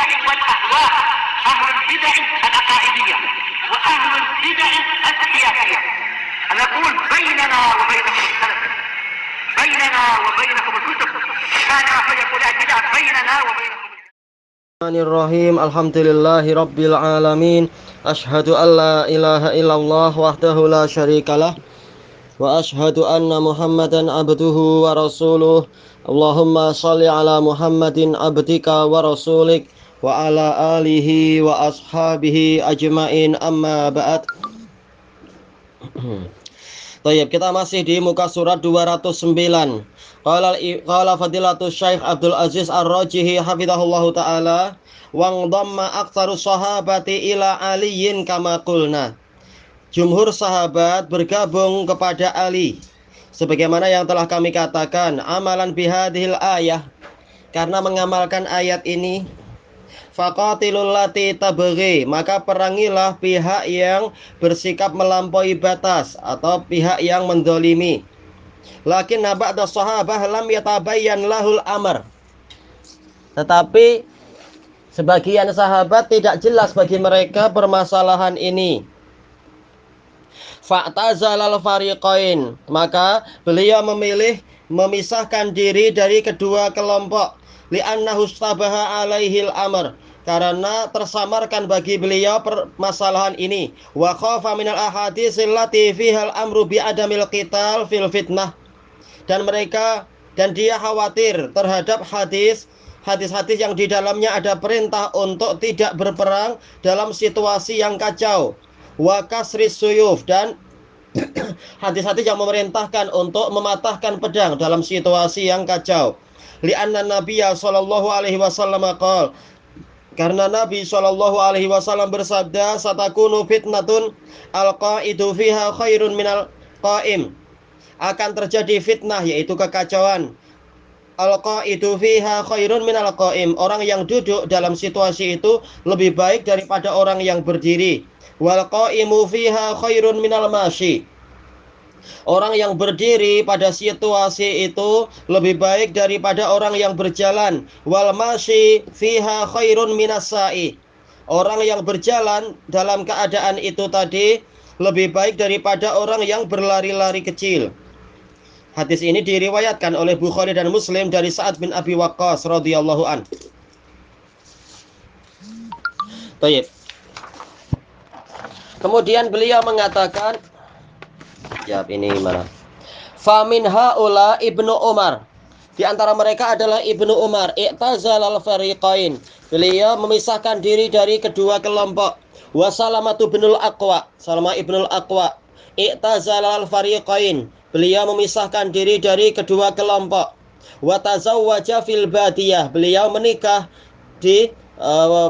البدع والأهواء، أهل البدع العقائدية وأهل البدع السياسية. نقول بيننا وبينكم السلف، بيننا وبينكم الكتب، كان فيقول البدع بيننا وبينكم. Bismillahirrahmanirrahim. Alhamdulillahi rabbil alamin. Asyhadu an la ilaha illallah wahdahu la syarikalah wa asyhadu anna Muhammadan abduhu wa rasuluh. Allahumma shalli ala Muhammadin abdika wa rasulik wa ala alihi wa ashabihi ajmain, amma ba'd. Baik, kita masih di muka surat 209. Qala fadilatus Syekh Abdul Aziz Ar-Rajihi hafizahullahu taala, wang dhamma aktsaru sahabati ila aliyin kama qulna. Jumhur sahabat bergabung kepada Ali sebagaimana yang telah kami katakan, amalan bihadhil ayah, karena mengamalkan ayat ini. Faqatilul lati tabghi, maka perangilah pihak yang bersikap melampaui batas atau pihak yang mendolimi. Lakin ba'da sahabah lam yatabayyan lahul amr, tetapi sebagian sahabat tidak jelas bagi mereka permasalahan ini. Fa'tazalal fariqain, maka beliau memilih memisahkan diri dari kedua kelompok. Li'annahu stabaha alaihil amr, karena tersamarkan bagi beliau permasalahan ini. Wa khafa minal ahadits allati fihal amru bi adamil qital fil fitnah, dan dia khawatir terhadap hadis yang di dalamnya ada perintah untuk tidak berperang dalam situasi yang kacau. Wa kasris suyuf, dan hadis-hadis yang memerintahkan untuk mematahkan pedang dalam situasi yang kacau. Li'anna Nabiyya sallallahu alaihi wasallam qala, karena Nabi sallallahu alaihi wasallam bersabda, satakunu fitnatun al-qa'idu fiha khairun minal qa'im, akan terjadi fitnah yaitu kekacauan. Al-qa'idu fiha khairun minal qa'im, orang yang duduk dalam situasi itu lebih baik daripada orang yang berdiri. Wal qa'imu fiha khairun minal masyi, orang yang berdiri pada situasi itu lebih baik daripada orang yang berjalan. Wal masyi fiha khairun minas sa'i, orang yang berjalan dalam keadaan itu tadi lebih baik daripada orang yang berlari-lari kecil. Hadis ini diriwayatkan oleh Bukhari dan Muslim dari Sa'ad bin Abi Waqqas radhiyallahu an. Baik. Kemudian beliau mengatakan, ini mana? Famin haula Ibnu Umar, di antara mereka adalah Ibnu Umar. I'tazalal fariqain, beliau memisahkan diri dari kedua kelompok. Wa Salamatu binul Aqwa, Salamah ibnul Aqwa. I'tazalal fariqain, beliau memisahkan diri dari kedua kelompok. Wa tazawwaja fil badiyah, beliau menikah di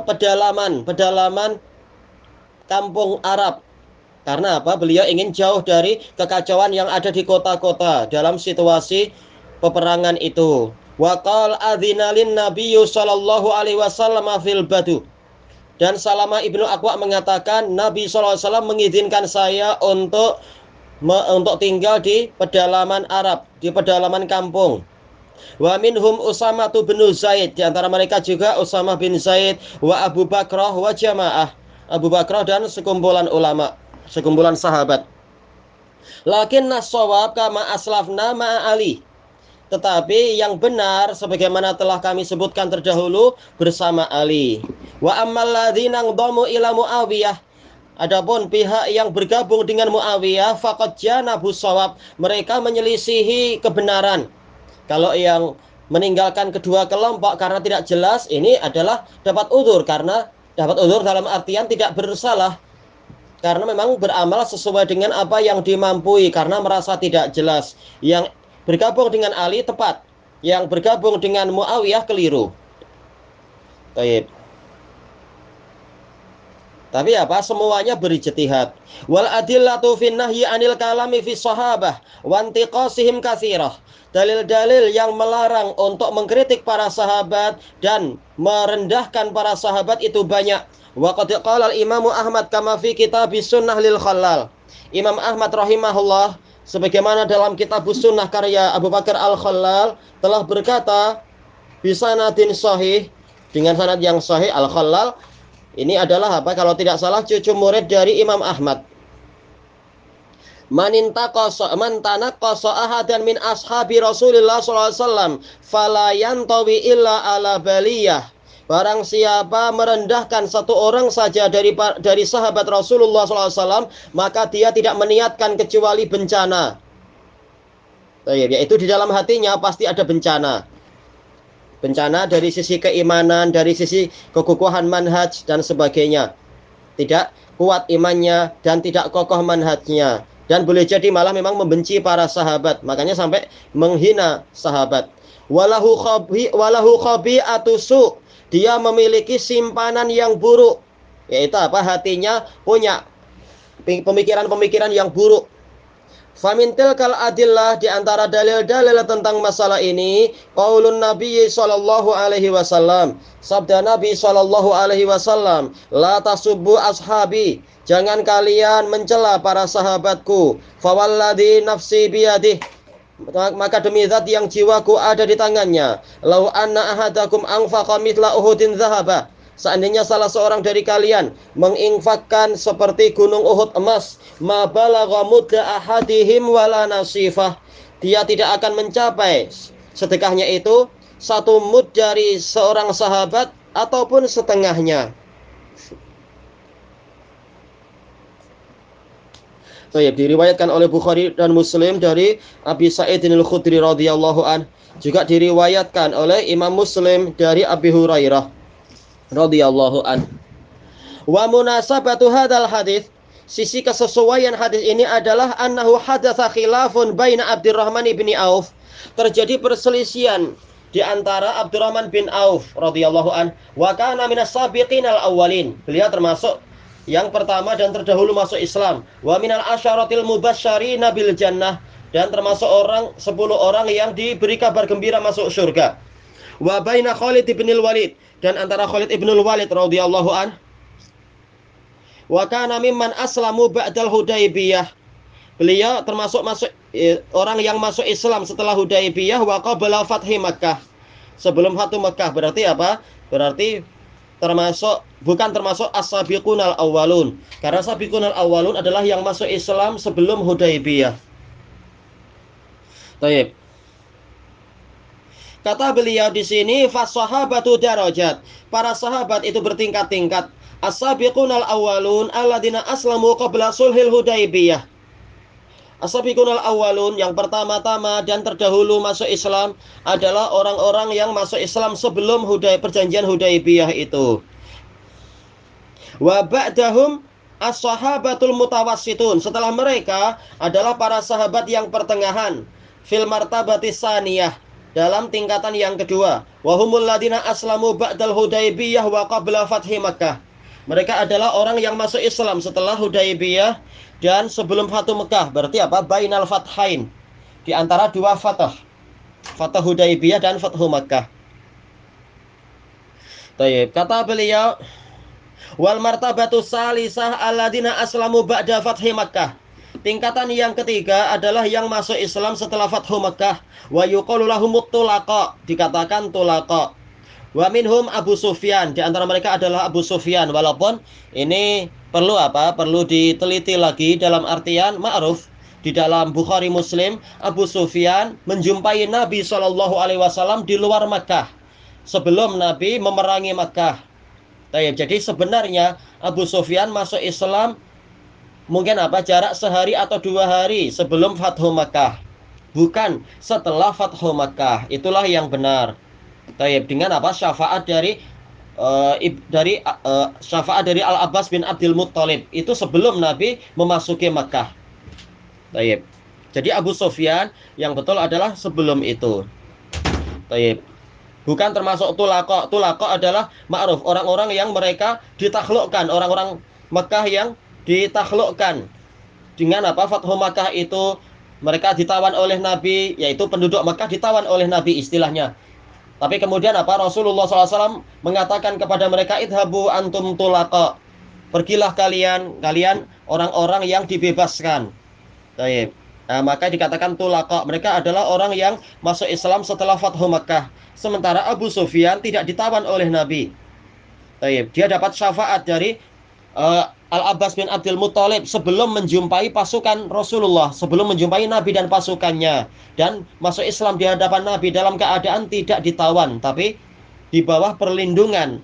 pedalaman kampung Arab. Karena apa? Beliau ingin jauh dari kekacauan yang ada di kota-kota dalam situasi peperangan itu. Wa qala adzina lin nabiyyu sallallahu alaihi wasallam fil badu, dan Salamah ibnu Aqwa mengatakan, Nabi sallallahu alaihi wasallam mengizinkan saya untuk tinggal di pedalaman Arab, di pedalaman kampung. Wa minhum Usamah bin Zaid, di antara mereka juga Usamah bin Zaid, wa Abu Bakrah wa jamaah, Abu Bakrah dan sekumpulan ulama, sekumpulan sahabat. Lakin nas-shawab kama aslafna ma'a Ali, tetapi yang benar sebagaimana telah kami sebutkan terdahulu bersama Ali. Wa ammal ladzina dhamu ila Muawiyah, adapun pihak yang bergabung dengan Muawiyah, faqad janabu shawab, mereka menyelisihi kebenaran. Kalau yang meninggalkan kedua kelompok karena tidak jelas, ini adalah dapat udzur, karena dapat udzur dalam artian tidak bersalah, karena memang beramal sesuai dengan apa yang dimampui karena merasa tidak jelas. Yang bergabung dengan Ali tepat, yang bergabung dengan Muawiyah keliru. Baik. Tapi apa? Semuanya berijtihad. Wal adillatu fin nahyi anil kalami fi sahabah wa intiqasihim katsirah. Dalil-dalil yang melarang untuk mengkritik para sahabat dan merendahkan para sahabat itu banyak. Wa qad qala al-Imam Ahmad kama fi kitab Sunnah lil Khallal. Imam Ahmad rahimahullah sebagaimana dalam kitab Sunnah karya Abu Bakar Al-Khallal telah berkata, bisanadin sahih, dengan sanad yang sahih. Al-Khallal ini adalah apa? Kalau tidak salah cucu murid dari Imam Ahmad. Man tanaqasa ahadan min ashabi Rasulillah sallallahu alaihi wasallam fala yantawi illa ala baliyah. Barang siapa merendahkan satu orang saja dari sahabat Rasulullah sallallahu alaihi wasallam, maka dia tidak meniatkan kecuali bencana. Yaitu di dalam hatinya pasti ada bencana. Bencana dari sisi keimanan, dari sisi kekokohan manhaj dan sebagainya. Tidak kuat imannya dan tidak kokoh manhajnya. Dan boleh jadi malah memang membenci para sahabat. Makanya sampai menghina sahabat. Walahu khabi'atu su'. Dia memiliki simpanan yang buruk. Yaitu apa? Hatinya punya pemikiran-pemikiran yang buruk. Famin tilkal adillah, di antara dalil-dalil tentang masalah ini, qaulun Nabi sallallahu alaihi wasallam, sabda Nabi sallallahu alaihi wasallam, la tasubbu ashabi, jangan kalian mencela para sahabatku, fawalladhi nafsi biyadih, maka demi zat yang jiwaku ada di tangannya, lau anna ahadakum anfaqa mithla uhudin dhahaba, seandainya salah seorang dari kalian menginfakkan seperti gunung Uhud emas, ma balagha mudda ahadihim wala nasifah, dia tidak akan mencapai sedekahnya itu satu mud dari seorang sahabat ataupun setengahnya. Diriwayatkan oleh Bukhari dan Muslim dari Abi Sa'id al-Khudri radhiyallahu an. Juga diriwayatkan oleh Imam Muslim dari Abi Hurairah radhiyallahu an. Wa munasabatu hadzal hadis, sisi kesesuaian hadis ini adalah annahu hadatsa khilafun baina Abdurrahman bin Auf. Terjadi perselisihan di antara Abdurrahman bin Auf radhiyallahu an wa kana minas sabiqin al-awwalin. Beliau termasuk yang pertama dan terdahulu masuk Islam. Wa minal asyaratil mubasysyirina bil jannah, dan termasuk 10 orang yang diberi kabar gembira masuk surga. Wa baina Khalid bin Walid, dan antara Khalid bin Walid radhiyallahu an, wa kana mimman aslamu ba'dal Hudaybiyah. Beliau termasuk orang yang masuk Islam setelah Hudaybiyah wa qabla fathi Makkah. Sebelum Fathu Makkah, berarti apa? Berarti bukan termasuk as-sabiqunal awwalun. Karena sabiqunal awwalun adalah yang masuk Islam sebelum Hudaybiyah. Baik. Kata beliau di sini, fas-sahabatu darajat. Para sahabat itu bertingkat-tingkat. As-sabiqunal awwalun alladzina aslamu qabla sulhil Hudaybiyah. As-sabiqunal awwalun, yang pertama-tama dan terdahulu masuk Islam adalah orang-orang yang masuk Islam sebelum perjanjian Hudaybiyah itu. Wa ba'dahum as-sahabatul mutawassitun. Setelah mereka adalah para sahabat yang pertengahan. Fil martabatis saniyah, dalam tingkatan yang kedua. Wa humul ladina aslamu ba'dal Hudaybiyah wa qabla fathi Makkah. Mereka adalah orang yang masuk Islam setelah Hudaybiyah dan sebelum Fathu Mekah. Berarti apa? Bainal fathain, di antara dua fathah, Fathah Hudaybiyah dan Fathu Mekah. Baik, kata beliau, wal martabatu salisah alladzina aslamu ba'da fathi Makkah. Tingkatan yang ketiga adalah yang masuk Islam setelah Fathu Mekah. Wa yuqalu lahumut tulaqa, dikatakan tulaqa. Wa minhum Abu Sufyan, di antara mereka adalah Abu Sufyan. Walaupun ini perlu apa? Perlu diteliti lagi dalam artian ma'ruf. Di dalam Bukhari Muslim, Abu Sufyan menjumpai Nabi SAW di luar Makkah sebelum Nabi memerangi Makkah. Jadi sebenarnya Abu Sufyan masuk Islam mungkin apa? Jarak sehari atau 2 hari sebelum Fathu Makkah, bukan setelah Fathu Makkah. Itulah yang benar. Dengan apa? Syafaat dari syafaat dari Al-Abbas bin Abdul Muttalib itu sebelum Nabi memasuki Makkah. Jadi Abu Sufyan yang betul adalah sebelum itu. Bukan termasuk tulaqa. Tulaqa adalah ma'ruf, orang-orang yang mereka ditaklukkan, orang-orang Makkah yang ditaklukkan. Dengan apa? Fathu Makkah itu mereka ditawan oleh Nabi, yaitu penduduk Makkah ditawan oleh Nabi istilahnya. Tapi kemudian apa? Rasulullah SAW mengatakan kepada mereka, idhabu antum tulaqa, pergilah kalian orang-orang yang dibebaskan. Nah, maka dikatakan tulaqa. Mereka adalah orang yang masuk Islam setelah Fathu Makkah. Sementara Abu Sufyan tidak ditawan oleh Nabi. Taib. Dia dapat syafaat dari Al-Abbas bin Abdul Muthalib sebelum menjumpai pasukan Rasulullah, sebelum menjumpai Nabi dan pasukannya, dan masuk Islam di hadapan Nabi dalam keadaan tidak ditawan, tapi di bawah perlindungan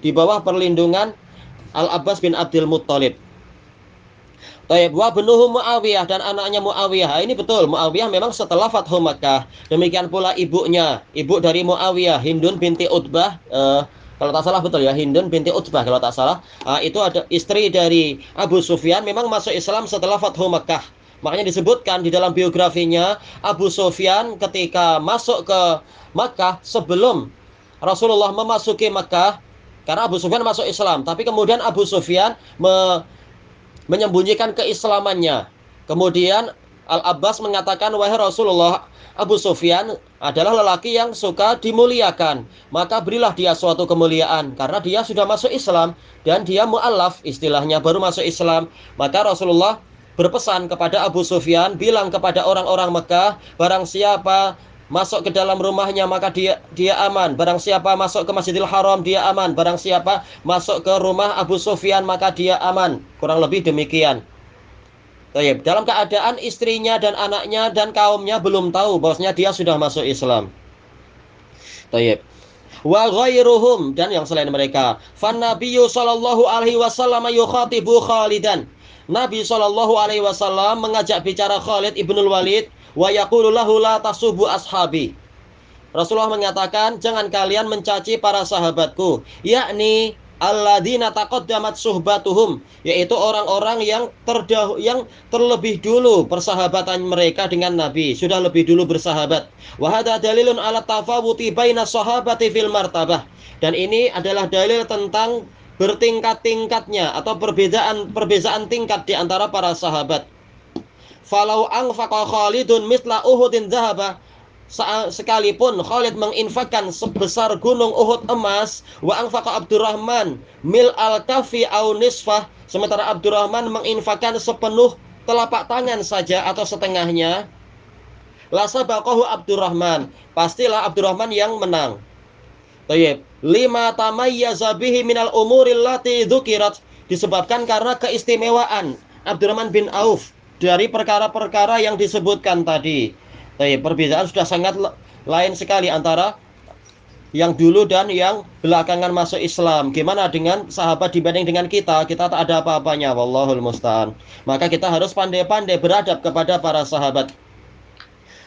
di bawah perlindungan Al-Abbas bin Abdul Muthalib. Taib wa benuhu Muawiyah, dan anaknya Muawiyah. Ini betul, Muawiyah memang setelah Fathu Makkah. Demikian pula ibunya, ibu dari Muawiyah, Hindun binti Utbah. Kalau tak salah betul ya, Hindun binti Utbah kalau tak salah. Itu ada istri dari Abu Sufyan, memang masuk Islam setelah Fathu Makkah. Makanya disebutkan di dalam biografinya, Abu Sufyan ketika masuk ke Makkah sebelum Rasulullah memasuki Makkah, karena Abu Sufyan masuk Islam, tapi kemudian Abu Sufyan menyembunyikan keislamannya. Kemudian Al-Abbas mengatakan, wahai Rasulullah, Abu Sufyan adalah lelaki yang suka dimuliakan, maka berilah dia suatu kemuliaan, karena dia sudah masuk Islam dan dia mu'allaf, istilahnya baru masuk Islam. Maka Rasulullah berpesan kepada Abu Sufyan, bilang kepada orang-orang Mekah, barang siapa masuk ke dalam rumahnya maka dia aman, barang siapa masuk ke Masjidil Haram dia aman, barang siapa masuk ke rumah Abu Sufyan maka dia aman. Kurang lebih demikian. Taib. Dalam keadaan istrinya dan anaknya dan kaumnya belum tahu bahwasanya dia sudah masuk Islam. Taib. Wa ghairuhum, dan yang selain mereka. Fan Nabiyyu sallallahu alaihi wasallam yukhatibu Khalidan. Nabi sallallahu alaihi wasallam mengajak bicara Khalid ibnul Walid, wa yaqulu lahu la tasubbu ashabi. Rasulullah mengatakan, jangan kalian mencaci para sahabatku, yakni alladzina taqaddamat suhbatuhum, yaitu orang-orang yang terlebih dulu persahabatan mereka dengan Nabi, sudah lebih dulu bersahabat. Wa hadza dalilun ala tafawuti baina sahabati fil martabah, dan ini adalah dalil tentang bertingkat-tingkatnya atau perbedaan tingkat di antara para sahabat. Falau anfaqa Khalidun misla Uhudin zahaba, sekalipun Khalid menginfakkan sebesar gunung Uhud emas, wa anfaqa Abdurrahman mil al-kafi au nisfah, sementara Abdurrahman menginfakkan sepenuh telapak tangan saja atau setengahnya, la sabaqahu Abdurrahman, pastilah Abdurrahman yang menang. Tayyib. Lima tamayyaza bihi minal umuril lati dzukirat, disebabkan karena keistimewaan Abdurrahman bin Auf dari perkara-perkara yang disebutkan tadi. Perbedaan sudah sangat lain sekali antara yang dulu dan yang belakangan masuk Islam. Gimana dengan sahabat dibanding dengan kita? Kita tak ada apa-apanya, wallahul musta'an. Maka kita harus pandai-pandai beradab kepada para sahabat.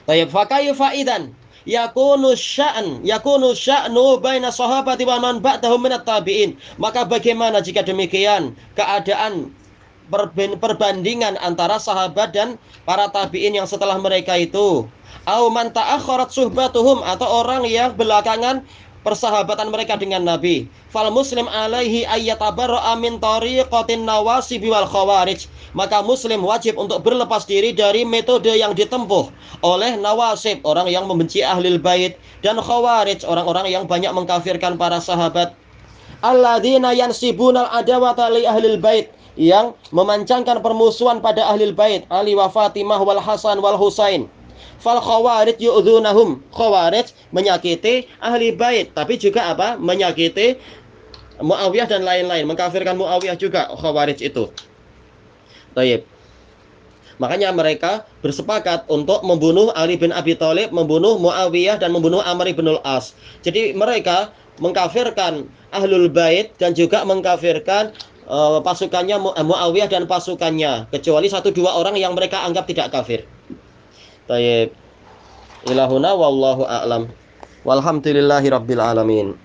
Tayyib, fa kaifa idzan yakunu sya'nu baina sahabati wa man ba'dahum minat tabi'in. Maka bagaimana jika demikian keadaan perbandingan antara sahabat dan para tabi'in yang setelah mereka itu? Au man ta'akharat suhbatuhum, atau orang yang belakangan persahabatan mereka dengan Nabi. Fal muslim alaihi ayyatabarra'a min tariqatin nawasib wal khawarij. Maka muslim wajib untuk berlepas diri dari metode yang ditempuh oleh nawasib, orang yang membenci ahlul bait, dan khawarij, orang-orang yang banyak mengkafirkan para sahabat. Alladzina yansibunal adawata li ahlil bait, yang memancangkan permusuhan pada ahlul bait, Ali wa Fatimah wal Hasan wal Husain. Fal khawarij yu'dzunahum, khawarij menyakiti ahli bait, tapi juga menyakiti Muawiyah dan lain-lain, mengkafirkan Muawiyah juga khawarij itu. Taib. Makanya mereka bersepakat untuk membunuh Ali bin Abi Thalib, membunuh Muawiyah, dan membunuh Amr bin al-As. Jadi mereka mengkafirkan ahlul bait dan juga mengkafirkan pasukannya Muawiyah dan pasukannya, kecuali 1-2 orang yang mereka anggap tidak kafir. Tayyib. Ilahuna wallahu a'lam. Walhamdulillahi rabbil alamin.